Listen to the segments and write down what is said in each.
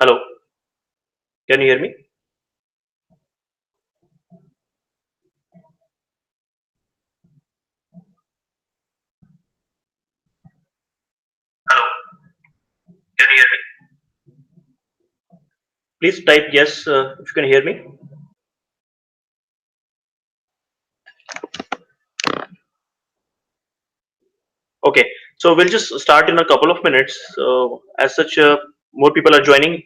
Hello, can you hear me? Hello, can you hear me? Please type yes if you can hear me. Okay, so we'll just start in a couple of minutes. As such, more people are joining.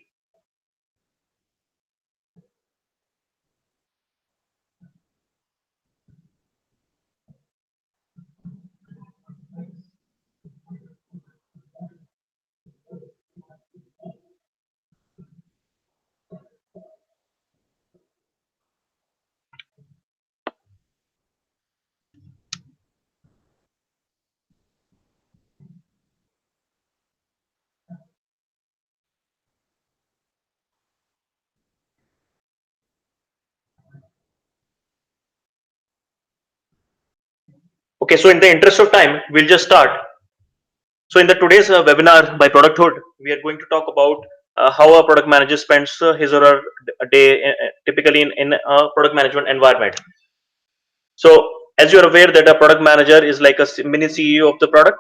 Okay, so in the interest of time, we'll just start. So in the today's webinar by Producthood, we are going to talk about how a product manager spends his or her day typically in a product management environment. So as you're aware that a product manager is like a mini CEO of the product.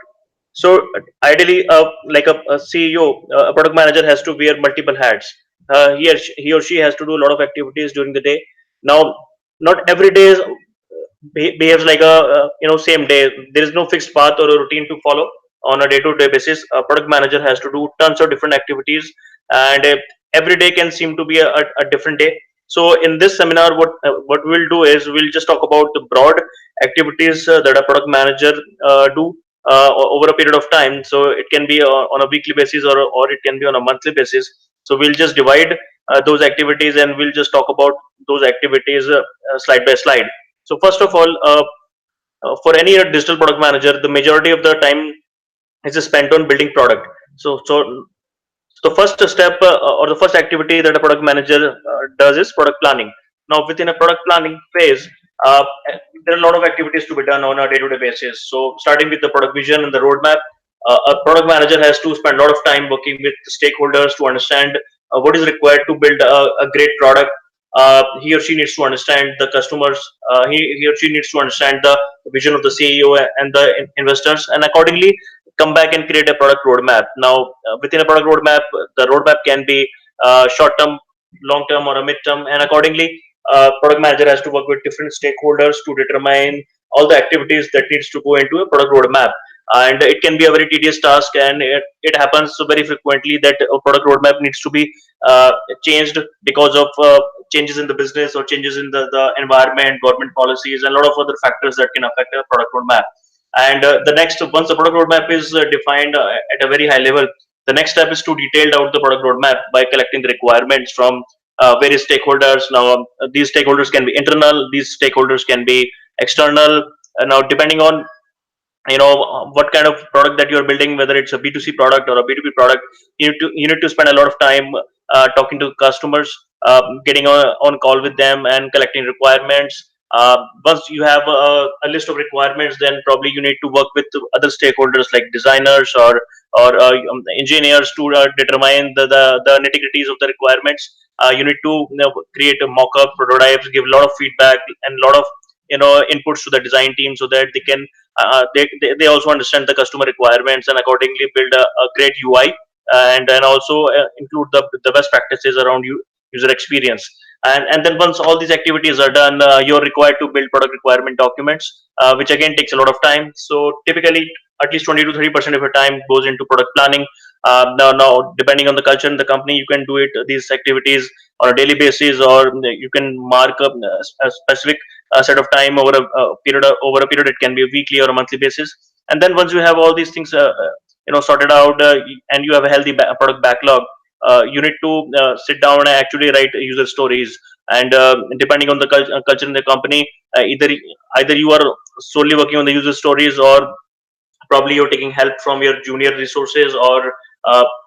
So ideally, like a CEO, a product manager has to wear multiple hats. He or she has to do a lot of activities during the day. Now, not every day behaves like a same day. There is no fixed path or a routine to follow on a day-to-day basis. A product manager has to do tons of different activities, and every day can seem to be a different day. So in this seminar, what we'll do is we'll just talk about the broad activities that a product manager do over a period of time. So it can be on a weekly basis, or it can be on a monthly basis. So we'll just divide those activities, and we'll just talk about those activities slide by slide. So first of all, for any digital product manager, the majority of the time is spent on building product. So the first step or the first activity that a product manager does is product planning. Now, within a product planning phase, there are a lot of activities to be done on a day-to-day basis. So, starting with the product vision and the roadmap, a product manager has to spend a lot of time working with stakeholders to understand what is required to build a great product. He or she needs to understand the customers. He or she needs to understand the vision of the CEO and the investors, and accordingly come back and create a product roadmap. Now, within a product roadmap, the roadmap can be short term, long term, or a mid term, and accordingly, product manager has to work with different stakeholders to determine all the activities that needs to go into a product roadmap. And it can be a very tedious task, and it happens very frequently that a product roadmap needs to be changed because of changes in the business or changes in the environment, government policies, and a lot of other factors that can affect a product roadmap. And the next, once the product roadmap is defined at a very high level, the next step is to detail out the product roadmap by collecting the requirements from various stakeholders. Now, these stakeholders can be internal, these stakeholders can be external. Now, depending on what kind of product that you're building, whether it's a B2C product or a B2B product, you need to spend a lot of time talking to customers, getting on call with them and collecting requirements. Once you have a list of requirements, then probably you need to work with other stakeholders like designers or engineers to determine the nitty-gritties of the requirements. You need to create a mock-up prototypes, give a lot of feedback and a lot of inputs to the design team so that they also understand the customer requirements and accordingly build a great UI, and then also include the best practices around user experience. And then once all these activities are done, you're required to build product requirement documents, which again takes a lot of time. So typically, at least 20 to 30% of your time goes into product planning. Now, depending on the culture in the company, you can do it these activities on a daily basis, or you can mark up a specific set of time over a period. It can be a weekly or a monthly basis. And then once you have all these things sorted out, and you have a healthy product backlog, you need to sit down and actually write user stories. And depending on the culture in the company, either you are solely working on the user stories, or probably you're taking help from your junior resources or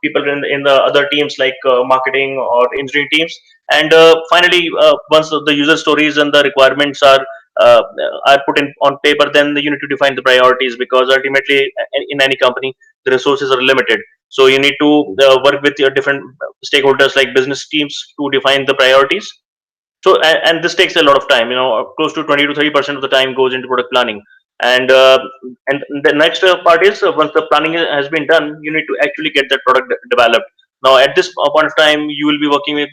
people in the other teams like marketing or engineering teams. And finally, once the user stories and the requirements uh, are put in on paper, then you need to define the priorities, because ultimately in any company the resources are limited. So you need to work with your different stakeholders like business teams to define the priorities. So and this takes a lot of time, close to 20 to 30% of the time goes into product planning. And uh, and the next part is, once the planning has been done, you need to actually get that product developed. Now at this point of time, you will be working with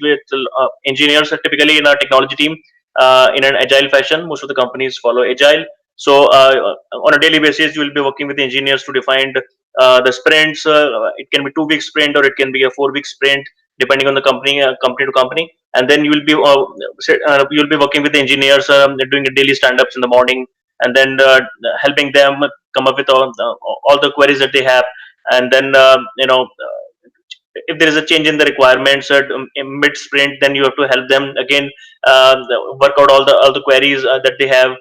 engineers, typically in a technology team, in an agile fashion. Most of the companies follow agile. So on a daily basis, you will be working with engineers to define the sprints. It can be 2 week sprint, or it can be a 4 week sprint, depending on the company to company. And then you'll be working with the engineers, doing the daily stand-ups in the morning, and then helping them come up with all the queries that they have. And then if there is a change in the requirements in mid sprint, then you have to help them again, work out all the queries that they have.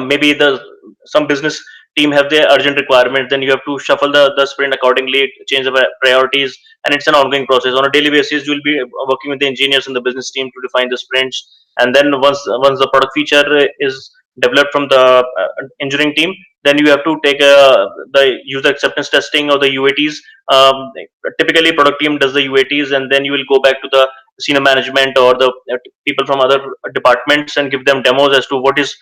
Maybe the some business team have their urgent requirement, then you have to shuffle the sprint accordingly, change the priorities. And it's an ongoing process. On a daily basis, you'll be working with the engineers and the business team to define the sprints. And then once the product feature is developed from the engineering team, then you have to take the user acceptance testing or the UATs. Typically product team does the UATs, and then you will go back to the senior management or the people from other departments and give them demos as to what is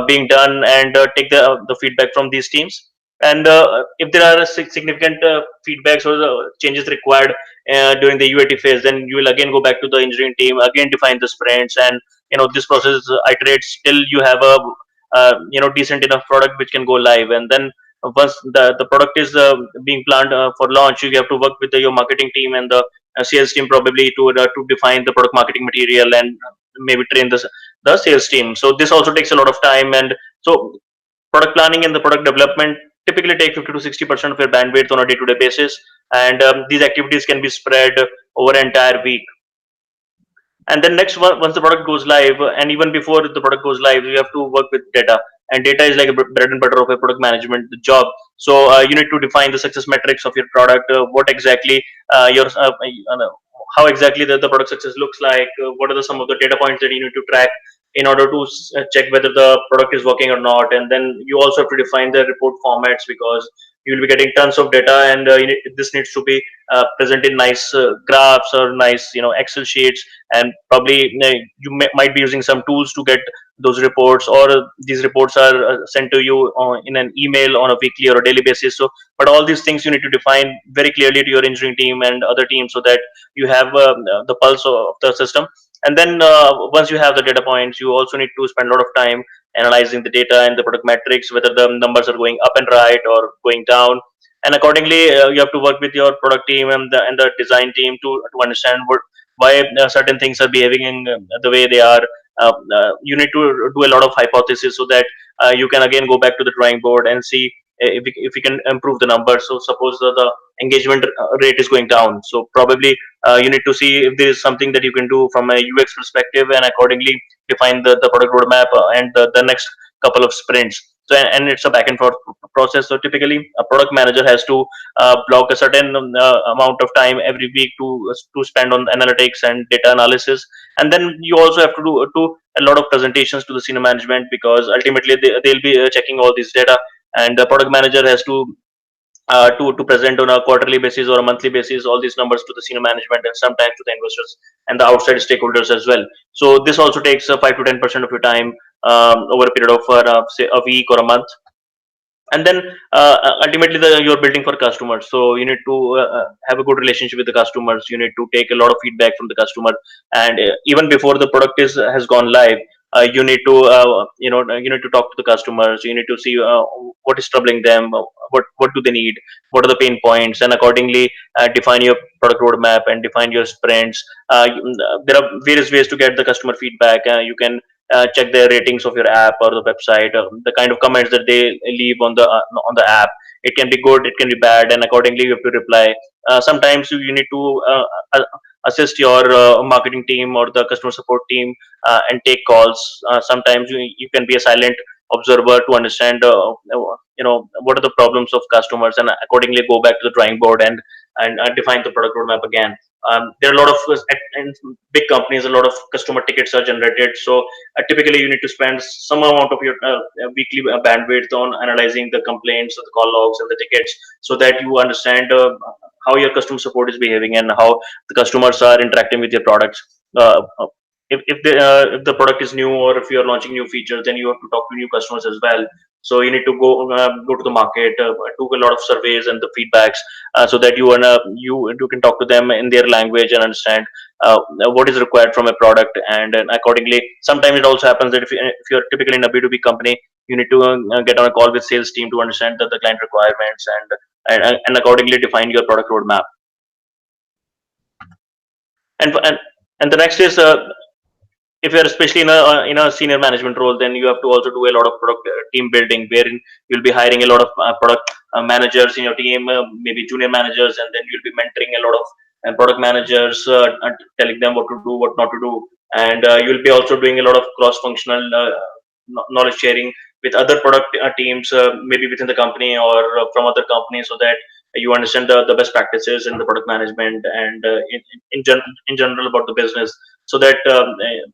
being done, and take the feedback from these teams. And if there are significant feedbacks or changes required during the UAT phase, then you will again go back to the engineering team, again define the sprints. And this process iterates till you have a decent enough product which can go live. And then once the product is being planned for launch, you have to work with your marketing team and the sales team, probably to define the product marketing material, and maybe train the sales team. So this also takes a lot of time. And so product planning and the product development typically take 50 to 60% of your bandwidth on a day-to-day basis. And these activities can be spread over an entire week. And then next, once the product goes live, and even before the product goes live, you have to work with data. And data is like a bread and butter of a product management job. So you need to define the success metrics of your product. What exactly your how exactly the product success looks like. What are some of the data points that you need to track in order to check whether the product is working or not. And then you also have to define the report formats, because you will be getting tons of data, and this needs to be present in nice graphs or nice Excel sheets. And probably might be using some tools to get those reports, or these reports are sent to you in an email on a weekly or a daily basis. So but all these things you need to define very clearly to your engineering team and other teams, so that you have the pulse of the system. And then once you have the data points, you also need to spend a lot of time analyzing the data and the product metrics, whether the numbers are going up and right or going down. And accordingly, you have to work with your product team and the design team to understand why certain things are behaving in the way they are. You need to do a lot of hypothesis, so that you can again go back to the drawing board and see if we can improve the numbers. So suppose the engagement rate is going down, so probably you need to see if there is something that you can do from a UX perspective, and accordingly define the product roadmap and the next couple of sprints. So and it's a back and forth process. So typically a product manager has to block a certain amount of time every week to spend on analytics and data analysis. And then you also have to a lot of presentations to the senior management, because ultimately they'll be checking all this data. And the product manager has to present on a quarterly basis or a monthly basis all these numbers to the senior management, and sometimes to the investors and the outside stakeholders as well. So this also takes 5 to 10% of your time over a period of say a week or a month. And then ultimately you're building for customers, so you need to have a good relationship with the customers. You need to take a lot of feedback from the customer. And even before the product is has gone live, you need to you need to talk to the customers. You need to see what is troubling them, what do they need, what are the pain points, and accordingly define your product roadmap and define your sprints. There are various ways to get the customer feedback. You can check the ratings of your app or the website, the kind of comments that they leave on the app. It can be good, it can be bad, and accordingly you have to reply. Sometimes you need to assist your marketing team or the customer support team and take calls. Sometimes you can be a silent observer to understand what are the problems of customers, and accordingly go back to the drawing board and define the product roadmap again. There are a lot of in big companies, a lot of customer tickets are generated. So typically you need to spend some amount of your weekly bandwidth on analyzing the complaints or the call logs and the tickets, so that you understand how your customer support is behaving and how the customers are interacting with your products. If the product is new, or if you're launching new features, then you have to talk to new customers as well. So you need to go to the market, do a lot of surveys and the feedbacks, so that you can talk to them in their language and understand what is required from a product. And accordingly, sometimes it also happens that if you're typically in a B2B company, you need to get on a call with sales team to understand the client requirements, and accordingly define your product roadmap. And and, and the next is, if you're especially in a senior management role, then you have to also do a lot of product team building, wherein you'll be hiring a lot of product managers in your team, maybe junior managers, and then you'll be mentoring a lot of product managers, and telling them what to do, what not to do. And you'll be also doing a lot of cross functional knowledge sharing with other product teams, maybe within the company or from other companies, so that you understand the best practices in the product management, and in general about the business. So that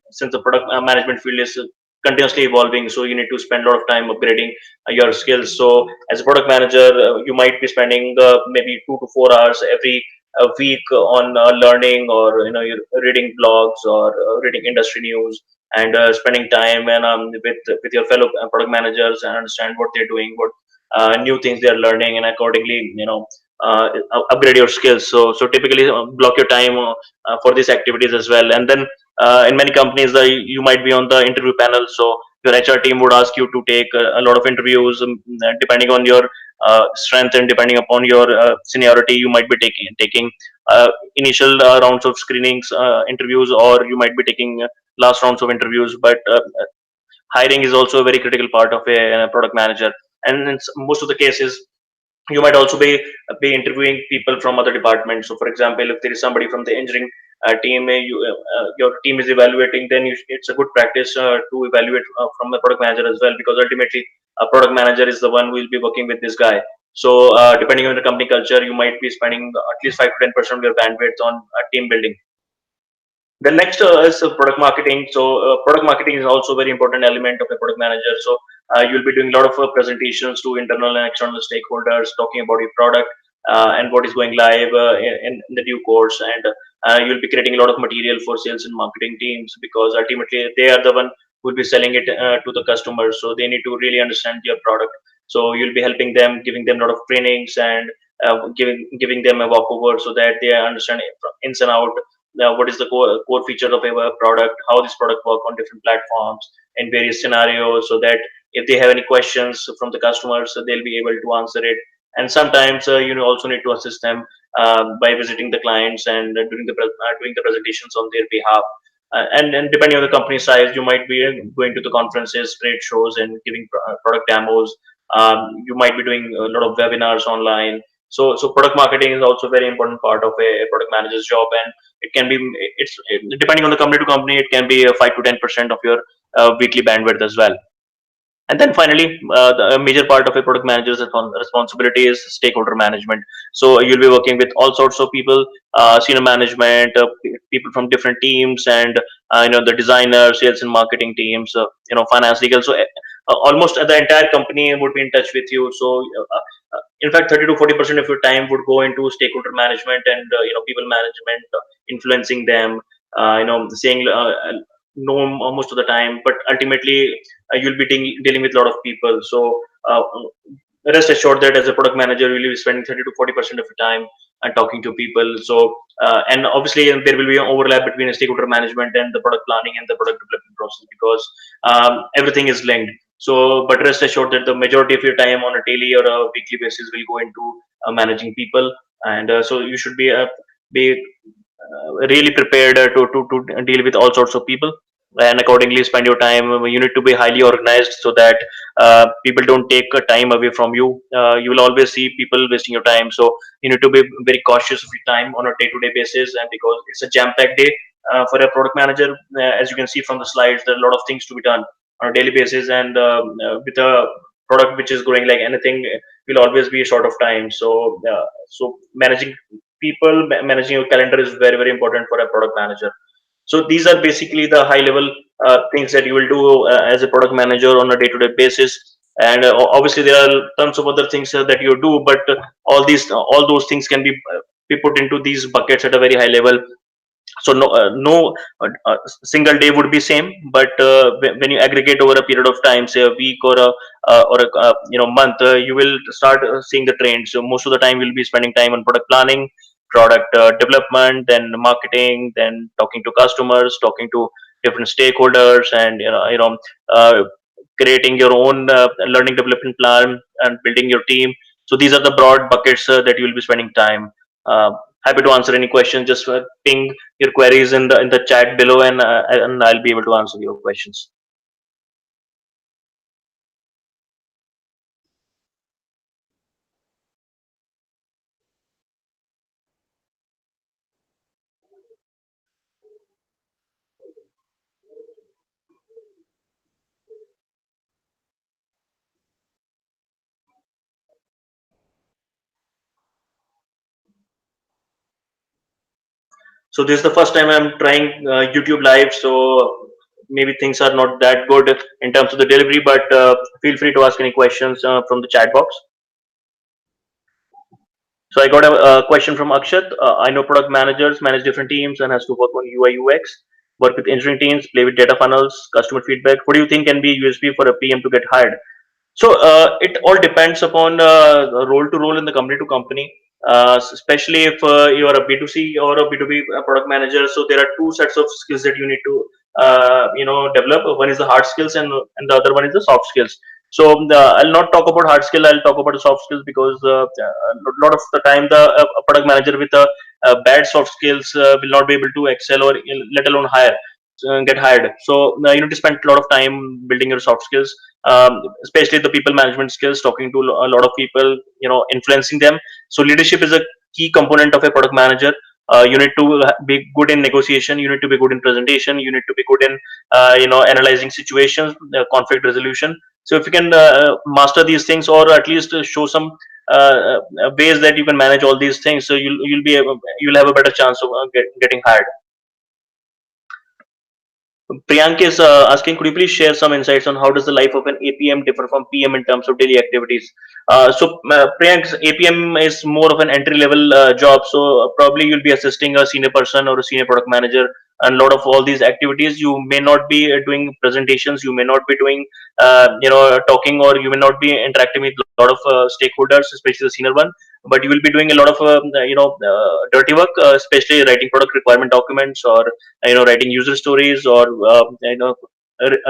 since the product management field is continuously evolving, so you need to spend a lot of time upgrading your skills. So as a product manager, you might be spending maybe 2 to 4 hours every week on learning, or you're reading blogs, or reading industry news, and spending time and with your fellow product managers, and understand what they're doing, what new things they're learning, and accordingly upgrade your skills. So typically block your time for these activities as well. And then in many companies, you might be on the interview panel, so your HR team would ask you to take a lot of interviews, depending on your strength and depending upon your seniority. You might be taking initial rounds of screenings interviews, or you might be taking last rounds of interviews. But hiring is also a very critical part of a product manager. And in most of the cases, you might also be interviewing people from other departments. So for example, if there is somebody from the engineering team, your team is evaluating, then it's a good practice to evaluate from the product manager as well, because ultimately a product manager is the one who will be working with this guy. So depending on the company culture, you might be spending at least 5 to 10% of your bandwidth on team building. The next is product marketing. So product marketing is also a very important element of a product manager. So you'll be doing a lot of presentations to internal and external stakeholders, talking about your product and what is going live in the due course. And you'll be creating a lot of material for sales and marketing teams, because ultimately they are the one who will be selling it to the customers. So they need to really understand your product. So you'll be helping them, giving them a lot of trainings, and giving them a walkover, so that they understand ins and out what is the core feature of a product, how this product work on different platforms in various scenarios, so that if they have any questions from the customers, so they'll be able to answer it. And sometimes you also need to assist them by visiting the clients and doing the presentations on their behalf. And depending on the company size, you might be going to the conferences, trade shows, and giving product demos. You might be doing a lot of webinars online. So product marketing is also a very important part of a product manager's job, and it can be it's depending on the company to company, it can be 5 to 10% of your weekly bandwidth as well. And then finally, the major part of a product manager's responsibility is stakeholder management. So you'll be working with all sorts of people, senior management, people from different teams, and the designers, sales and marketing teams, finance, legal. So almost the entire company would be in touch with you. So in fact, 30 to 40% of your time would go into stakeholder management and people management, influencing them, saying no most of the time, but ultimately you'll be dealing with a lot of people. So rest assured that as a product manager, you'll be spending 30 to 40% of your time and talking to people. So and obviously there will be an overlap between stakeholder management and the product planning and the product development process, because everything is linked. So but rest assured that the majority of your time on a daily or a weekly basis will go into managing people. And so you should be really prepared to deal with all sorts of people, and accordingly spend your time. You need to be highly organized, so that people don't take time away from you. You will always see people wasting your time, so you need to be very cautious of your time on a day-to-day basis. And because it's a jam-packed day for a product manager, as you can see from the slides, there are a lot of things to be done on a daily basis. And with a product which is growing like anything, will always be short of time. So managing people, managing your calendar is very, very important for a product manager. So these are basically the high level things that you will do as a product manager on a day to day basis. And obviously there are tons of other things that you do, but all those things can be be put into these buckets at a very high level. So no single day would be same, but when you aggregate over a period of time, say a week or a month, you will start seeing the trend. So most of the time you'll be spending time on product planning, product development, then marketing, then talking to customers, talking to different stakeholders, and uh, creating your own learning development plan and building your team. So these are the broad buckets that you will be spending time. uh, Happy to answer any questions. Just ping your queries in the chat below, and I'll be able to answer your questions. So this is the first time I'm trying YouTube Live, so maybe things are not that good in terms of the delivery. But feel free to ask any questions from the chat box. So I got a question from Akshat. I know product managers manage different teams and has to work on UI UX, work with engineering teams, play with data funnels, customer feedback. What do you think can be USP for a PM to get hired? So it all depends upon role to role in the company to company, especially if you are a B2C or a B2B product manager. So there are two sets of skills that you need to develop. One is the hard skills, and the other one is the soft skills. So I'll not talk about hard skill. I'll talk about the soft skills because a lot of the time the product manager with a bad soft skills will not be able to excel or let alone hire get hired. So you need to spend a lot of time building your soft skills, especially the people management skills, talking to a lot of people, influencing them. So leadership is a key component of a product manager. You need to be good in negotiation. You need to be good in presentation. You need to be good in analyzing situations, conflict resolution. So if you can master these things, or at least show some ways that you can manage all these things, so you'll have a better chance of getting hired. Priyank is asking, could you please share some insights on how does the life of an APM differ from PM in terms of daily activities? Priyank's APM is more of an entry level job, so probably you'll be assisting a senior person or a senior product manager, and a lot of all these activities. You may not be doing presentations, you may not be doing, talking, or you may not be interacting with a lot of stakeholders, especially the senior one. But you will be doing a lot of, dirty work, especially writing product requirement documents, or writing user stories, or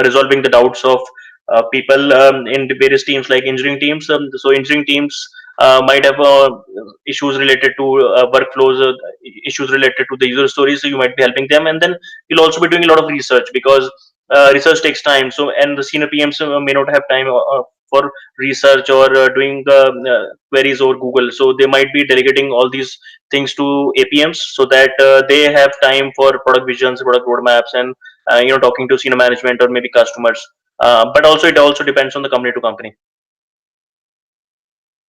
resolving the doubts of people in the various teams like engineering teams. So engineering teams might have issues related to workflows, issues related to the user stories, so you might be helping them. And then you'll also be doing a lot of research, because research takes time. So, and the senior PMs may not have time for research, or doing queries over Google, so they might be delegating all these things to APMs, so that they have time for product visions, product roadmaps, and talking to senior management or maybe customers. But also it also depends on the company to company.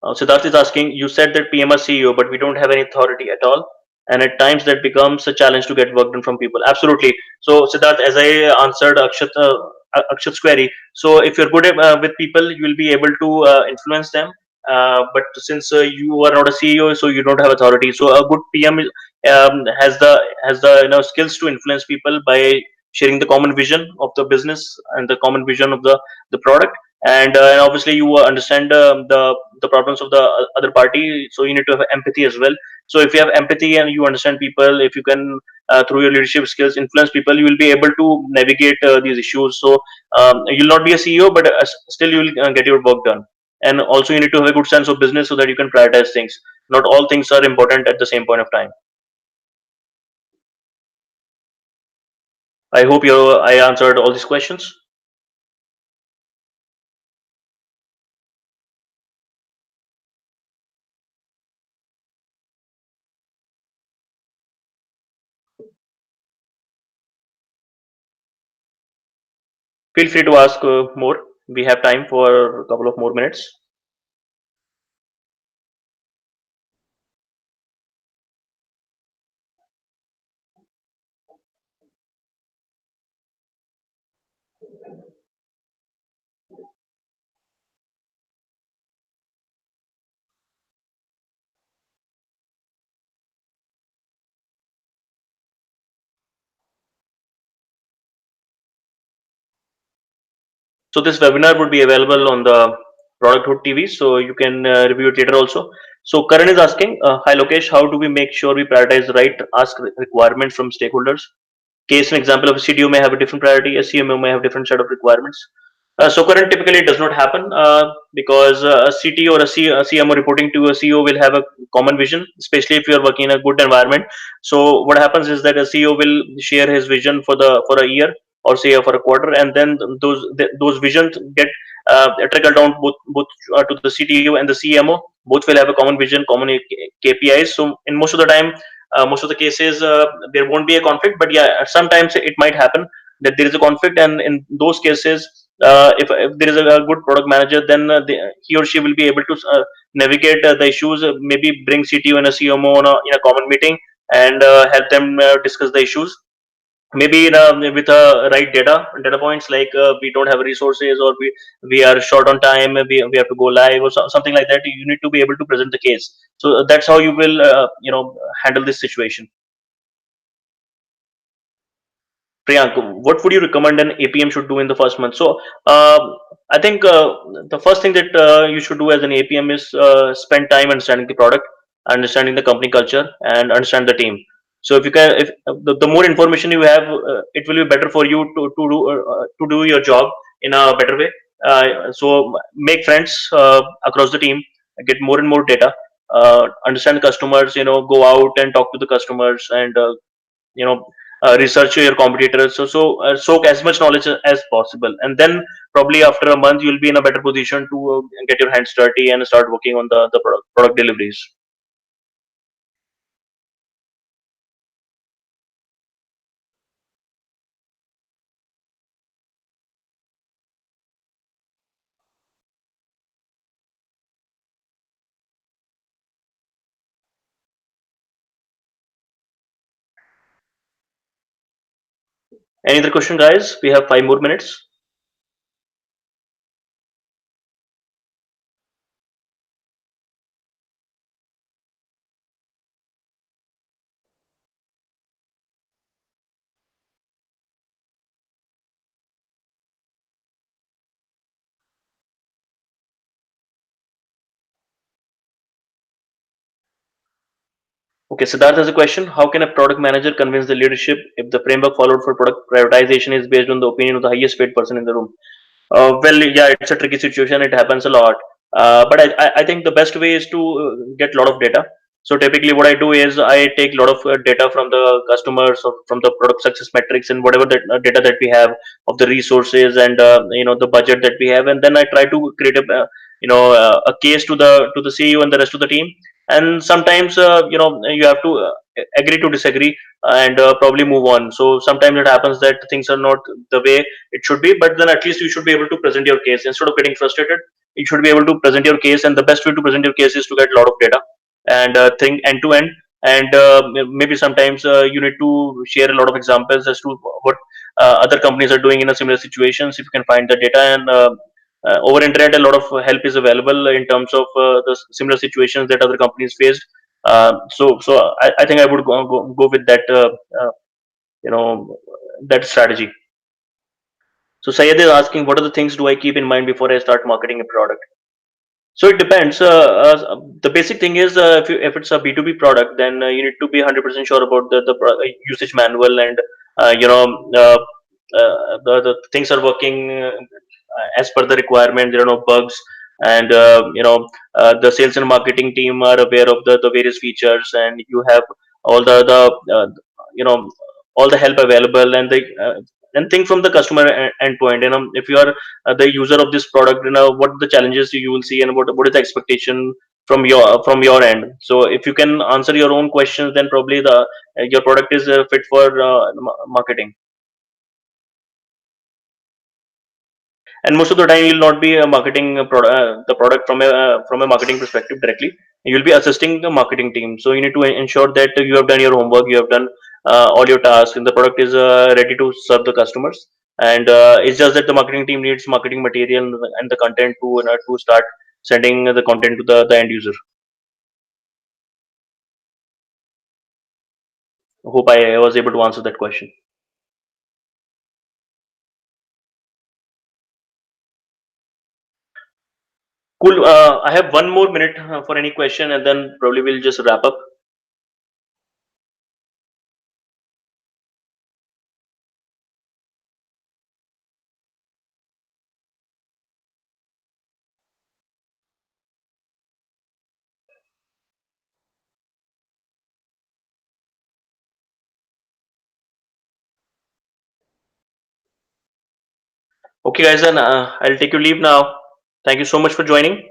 Siddharth is asking, you said that PM are CEO, but we don't have any authority at all. And at times that becomes a challenge to get work done from people. Absolutely. So, Siddharth, as I answered Akshat's query, so if you're good with people, you will be able to influence them. But since you are not a CEO, so you don't have authority. So a good PM has the skills to influence people by sharing the common vision of the business and the common vision of the product, and obviously you understand the problems of the other party, so you need to have empathy as well. So if you have empathy and you understand people, if you can through your leadership skills influence people, you will be able to navigate these issues. So you'll not be a CEO, but still you will get your work done. And also you need to have a good sense of business, so that you can prioritize things. Not all things are important at the same point of time. I hope I answered all these questions. Feel free to ask more. We have time for a couple of more minutes. So this webinar would be available on the Producthood TV, so you can review it later also. So Karan is asking, hi Lokesh, how do we make sure we prioritize the right ask requirements from stakeholders? Case an example of a CDO may have a different priority, a CMO may have different set of requirements. So current typically it does not happen because a CTO or a CMO reporting to a CEO will have a common vision, especially if you are working in a good environment. So what happens is that a CEO will share his vision for a year or say for a quarter, and then those visions get trickled down both to the CTO and the CMO. Both will have a common vision, common KPIs. So in most of the time, most of the cases, there won't be a conflict, but yeah, sometimes it might happen that there is a conflict, and in those cases, if there is a good product manager, then he or she will be able to navigate the issues, maybe bring CTO and a CMO in a common meeting and help them discuss the issues. Maybe with right data points like we don't have resources, or we are short on time, we have to go live, or something like that. You need to be able to present the case. So that's how you will handle this situation. Priyank, what would you recommend an APM should do in the first month? So, I think the first thing that you should do as an APM is spend time understanding the product, understanding the company culture, and understand the team. So, if the more information you have, it will be better for you to do your job in a better way. So, make friends across the team, get more and more data, understand the customers. Go out and talk to the customers, and you know research your competitors, soak as much knowledge as possible, and then probably after a month you'll be in a better position to get your hands dirty and start working on the product deliveries. Any other question, guys? We have 5 more minutes. Okay, Siddharth has a question. How can a product manager convince the leadership if the framework followed for product prioritization is based on the opinion of the highest paid person in the room? Well, yeah, it's a tricky situation. It happens a lot. But I think the best way is to get a lot of data. So typically, what I do is I take a lot of data from the customers or from the product success metrics and whatever that data that we have of the resources and the budget that we have, and then I try to create a case to the CEO and the rest of the team. And sometimes you have to agree to disagree and probably move on. So sometimes it happens that things are not the way it should be, but then at least you should be able to present your case instead of getting frustrated. You should be able to present your case, and the best way to present your case is to get a lot of data and think end to end. And maybe sometimes you need to share a lot of examples as to what other companies are doing in a similar situations, if you can find the data. And over internet, a lot of help is available in terms of the similar situations that other companies faced. I think I would go with that you know that strategy. So Sayed is asking, what are the things do I keep in mind before I start marketing a product? So it depends. The basic thing is, if it's a B2B product, then you need to be 100% sure about the usage manual, and you know the things are working as per the requirement. There are no bugs, and the sales and marketing team are aware of the various features, and you have all you know all the help available, and think from the customer endpoint. If you are the user of this product, what the challenges you will see, and what is the expectation from your end. So if you can answer your own questions, then probably the your product is fit for marketing. And most of the time you'll not be marketing the product from a marketing perspective directly. You'll be assisting the marketing team, so you need to ensure that you have done your homework, you have done all your tasks, and the product is ready to serve the customers. And it's just that the marketing team needs marketing material and the content to start sending the content to the end user. Hope I was able to answer that question. Cool. I have 1 more minute for any question, and then probably we'll just wrap up. Okay, guys, then I'll take your leave now. Thank you so much for joining.